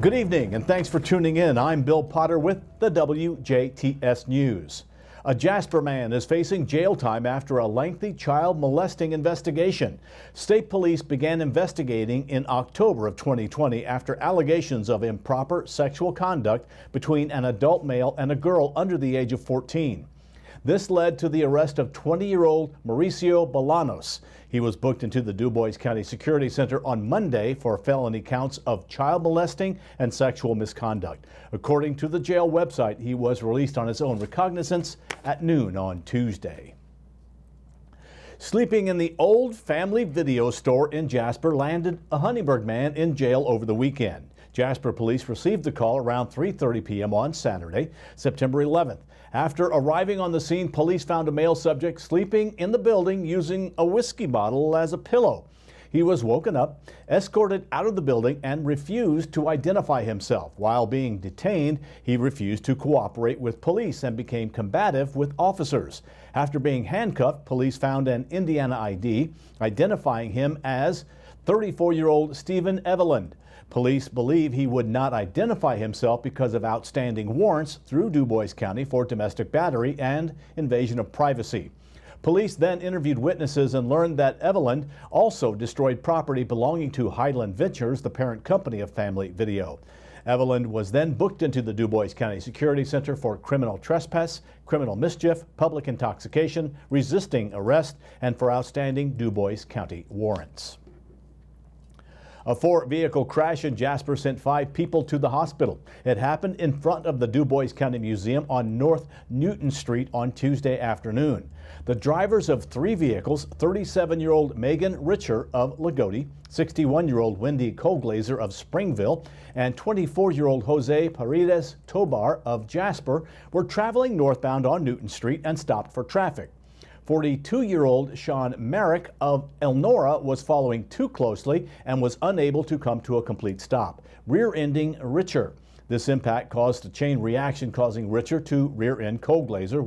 Good evening and thanks for tuning in. I'm Bill Potter with the WJTS News. A Jasper man is facing jail time after a lengthy child molesting investigation. State police began investigating in October of 2020 after allegations of improper sexual conduct between an adult male and a girl under the age of 14. This led to the arrest of 20-year-old Mauricio Bolanos. He was booked into the Dubois County Security Center on Monday for felony counts of child molesting and sexual misconduct. According to the jail website, he was released on his own recognizance at noon on Tuesday. Sleeping in the old family video store in Jasper landed a Huntingburg man in jail over the weekend. Jasper police received the call around 3:30 p.m. on Saturday, September 11th. After arriving on the scene, police found a male subject sleeping in the building using a whiskey bottle as a pillow. He was woken up, escorted out of the building, and refused to identify himself. While being detained, he refused to cooperate with police and became combative with officers. After being handcuffed, police found an Indiana ID identifying him as 34-year-old Stephen Eveland. Police believe he would not identify himself because of outstanding warrants through Dubois County for domestic battery and invasion of privacy. Police then interviewed witnesses and learned that Eveland also destroyed property belonging to Highland Ventures, the parent company of Family Video. Eveland was then booked into the Dubois County Security Center for criminal trespass, criminal mischief, public intoxication, resisting arrest, and for outstanding Dubois County warrants. A four-vehicle crash in Jasper sent 5 people to the hospital. It happened in front of the Dubois County Museum on North Newton Street on Tuesday afternoon. The drivers of 3 vehicles, 37-year-old Megan Richer of Lagodi, 61-year-old Wendy Koglazer of Springville, and 24-year-old Jose Paredes Tobar of Jasper, were traveling northbound on Newton Street and stopped for traffic. 42-year-old Sean Merrick of Elnora was following too closely and was unable to come to a complete stop, rear-ending Richer. This impact caused a chain reaction, causing Richer to rear-end Koglazer,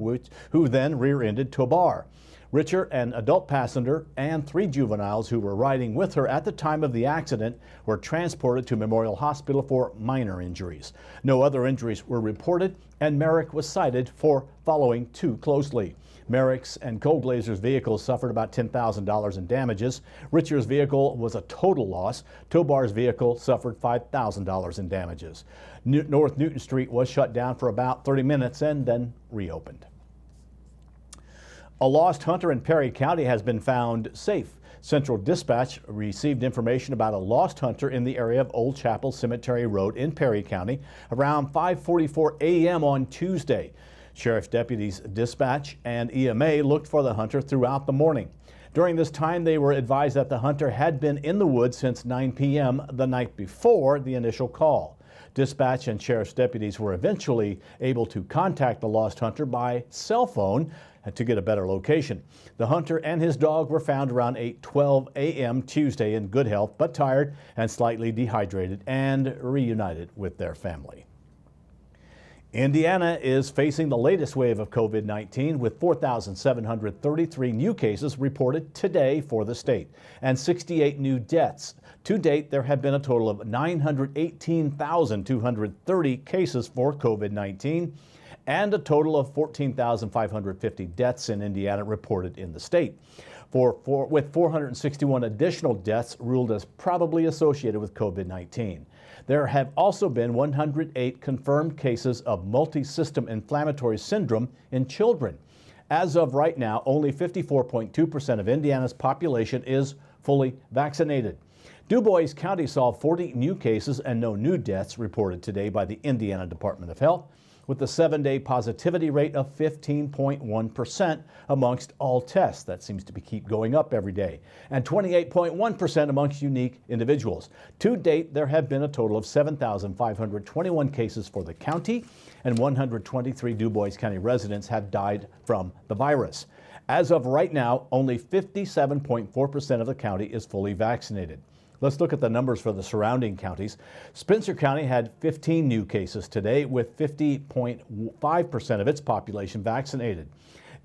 who then rear-ended Tobar. Richer, an adult passenger, and 3 juveniles who were riding with her at the time of the accident were transported to Memorial Hospital for minor injuries. No other injuries were reported, and Merrick was cited for following too closely. Merrick's and Koglazer's vehicles suffered about $10,000 in damages. Richer's vehicle was a total loss. Tobar's vehicle suffered $5,000 in damages. North Newton Street was shut down for about 30 minutes and then reopened. A lost hunter in Perry County has been found safe. Central Dispatch received information about a lost hunter in the area of Old Chapel Cemetery Road in Perry County around 5:44 a.m. on Tuesday. Sheriff's deputies Dispatch and EMA looked for the hunter throughout the morning. During this time, they were advised that the hunter had been in the woods since 9 p.m. the night before the initial call. Dispatch and sheriff's deputies were eventually able to contact the lost hunter by cell phone to get a better location. The hunter and his dog were found around 8:12 a.m. Tuesday in good health, but tired and slightly dehydrated, and reunited with their family. Indiana is facing the latest wave of COVID-19 with 4,733 new cases reported today for the state and 68 new deaths. To date, there have been a total of 918,230 cases for COVID-19 and a total of 14,550 deaths in Indiana reported in the state, with 461 additional deaths ruled as probably associated with COVID-19. There have also been 108 confirmed cases of multi-system inflammatory syndrome in children. As of right now, only 54.2% of Indiana's population is fully vaccinated. Dubois County saw 40 new cases and no new deaths reported today by the Indiana Department of Health, with a 7-day positivity rate of 15.1% amongst all tests. That seems to keep going up every day, and 28.1% amongst unique individuals. To date, there have been a total of 7,521 cases for the county, and 123 Dubois County residents have died from the virus. As of right now, only 57.4% of the county is fully vaccinated. Let's look at the numbers for the surrounding counties. Spencer County had 15 new cases today, with 50.5% of its population vaccinated.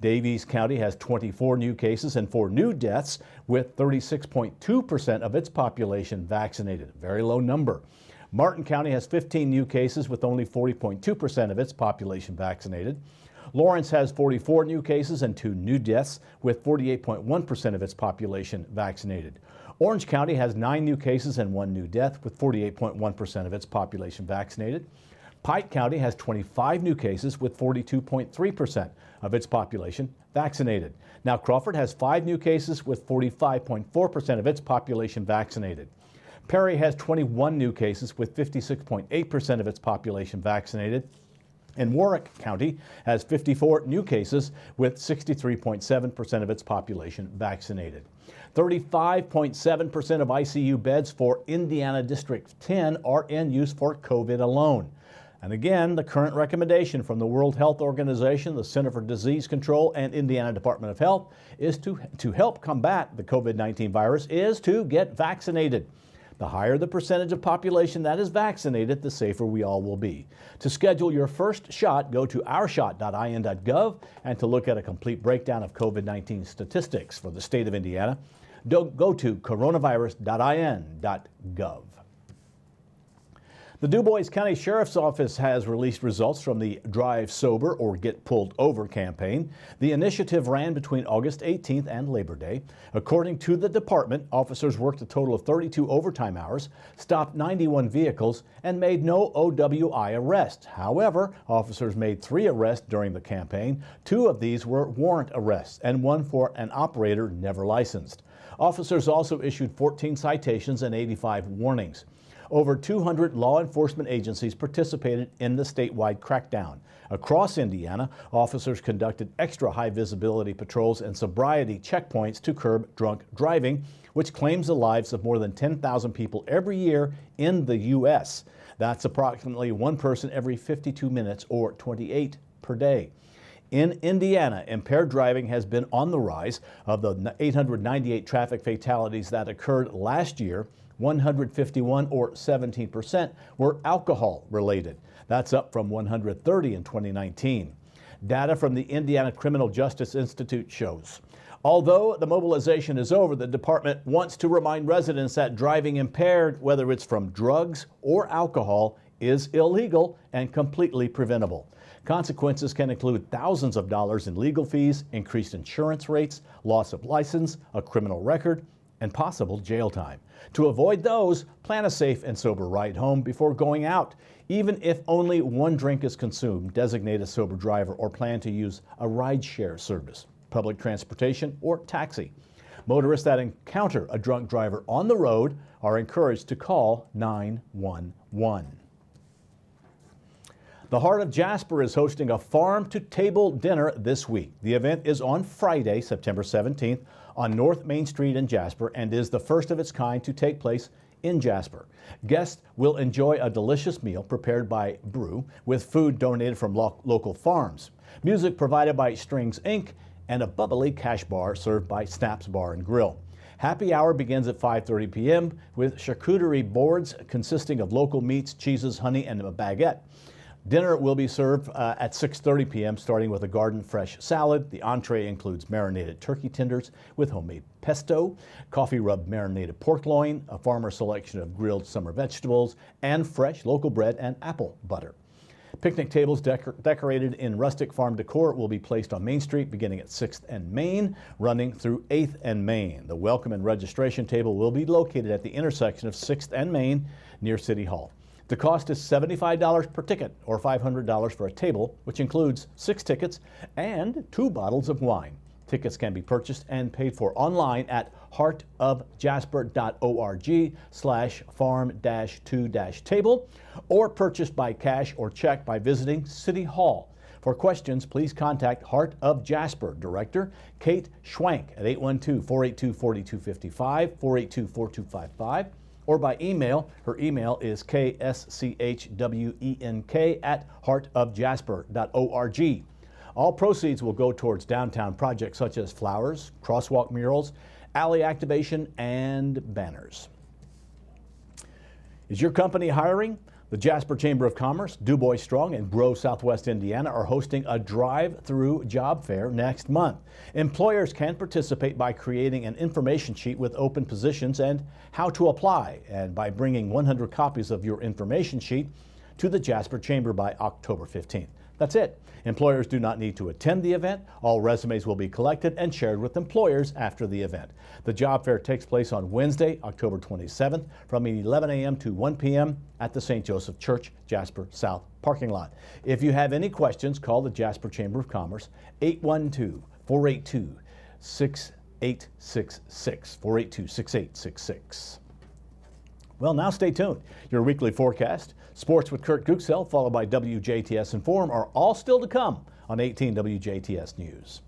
Davies County has 24 new cases and 4 new deaths, with 36.2% of its population vaccinated. Very low number. Martin County has 15 new cases with only 40.2% of its population vaccinated. Lawrence has 44 new cases and 2 new deaths with 48.1% of its population vaccinated. Orange County has 9 new cases and 1 new death with 48.1% of its population vaccinated. Pike County has 25 new cases with 42.3% of its population vaccinated. Now Crawford has 5 new cases with 45.4% of its population vaccinated. Perry has 21 new cases with 56.8% of its population vaccinated. And Warwick County has 54 new cases with 63.7% of its population vaccinated. 35.7% of ICU beds for Indiana District 10 are in use for COVID alone. And again, the current recommendation from the World Health Organization, the Center for Disease Control, and Indiana Department of Health is to help combat the COVID-19 virus is to get vaccinated. The higher the percentage of population that is vaccinated, the safer we all will be. To schedule your first shot, go to ourshot.in.gov, and to look at a complete breakdown of COVID-19 statistics for the state of Indiana, go to coronavirus.in.gov. The DuBois County Sheriff's Office has released results from the Drive Sober or Get Pulled Over campaign. The initiative ran between August 18th and Labor Day. According to the department, officers worked a total of 32 overtime hours, stopped 91 vehicles, and made no OWI arrests. However, officers made 3 arrests during the campaign. 2 of these were warrant arrests and 1 for an operator never licensed. Officers also issued 14 citations and 85 warnings. Over 200 law enforcement agencies participated in the statewide crackdown. Across Indiana, officers conducted extra high visibility patrols and sobriety checkpoints to curb drunk driving, which claims the lives of more than 10,000 people every year in the U.S. That's approximately 1 person every 52 minutes or 28 per day. In Indiana, impaired driving has been on the rise. Of the 898 traffic fatalities that occurred last year, 151 or 17% were alcohol related. That's up from 130 in 2019. Data from the Indiana Criminal Justice Institute shows. Although the mobilization is over, the department wants to remind residents that driving impaired, whether it's from drugs or alcohol, is illegal and completely preventable. Consequences can include thousands of dollars in legal fees, increased insurance rates, loss of license, a criminal record, and possible jail time. To avoid those, plan a safe and sober ride home before going out. Even if only 1 drink is consumed, designate a sober driver or plan to use a ride-share service, public transportation, or taxi. Motorists that encounter a drunk driver on the road are encouraged to call 911. The Heart of Jasper is hosting a farm-to-table dinner this week. The event is on Friday, September 17th, on North Main Street in Jasper and is the first of its kind to take place in Jasper. Guests will enjoy a delicious meal prepared by Brew with food donated from local farms, music provided by Strings Inc., and a bubbly cash bar served by Snaps Bar and Grill. Happy hour begins at 5:30 p.m. with charcuterie boards consisting of local meats, cheeses, honey, and a baguette. Dinner will be served at 6:30 p.m. starting with a garden fresh salad. The entree includes marinated turkey tenders with homemade pesto, coffee rubbed marinated pork loin, a farmer selection of grilled summer vegetables, and fresh local bread and apple butter. Picnic tables decorated in rustic farm decor will be placed on Main Street beginning at 6th and Main, running through 8th and Main. The welcome and registration table will be located at the intersection of 6th and Main near City Hall. The cost is $75 per ticket or $500 for a table, which includes 6 tickets and 2 bottles of wine. Tickets can be purchased and paid for online at heartofjasper.org/farm-2-table or purchased by cash or check by visiting City Hall. For questions, please contact Heart of Jasper Director Kate Schwank at 812-482-4255, 482-4255. or by email. Her email is kschwenk@heartofjasper.org. All proceeds will go towards downtown projects such as flowers, crosswalk murals, alley activation, and banners. Is your company hiring? The Jasper Chamber of Commerce, DuBois Strong, and Grove, Southwest Indiana are hosting a drive-through job fair next month. Employers can participate by creating an information sheet with open positions and how to apply, and by bringing 100 copies of your information sheet to the Jasper Chamber by October 15th. That's it. Employers do not need to attend the event. All resumes will be collected and shared with employers after the event. The job fair takes place on Wednesday, October 27th from 11 a.m. to 1 p.m. at the St. Joseph Church, Jasper South parking lot. If you have any questions, call the Jasper Chamber of Commerce, 812-482-6866, 482-6866. Well, now stay tuned. Your weekly forecast, sports with Kurt Guxell, followed by WJTS Inform, are all still to come on 18 WJTS News.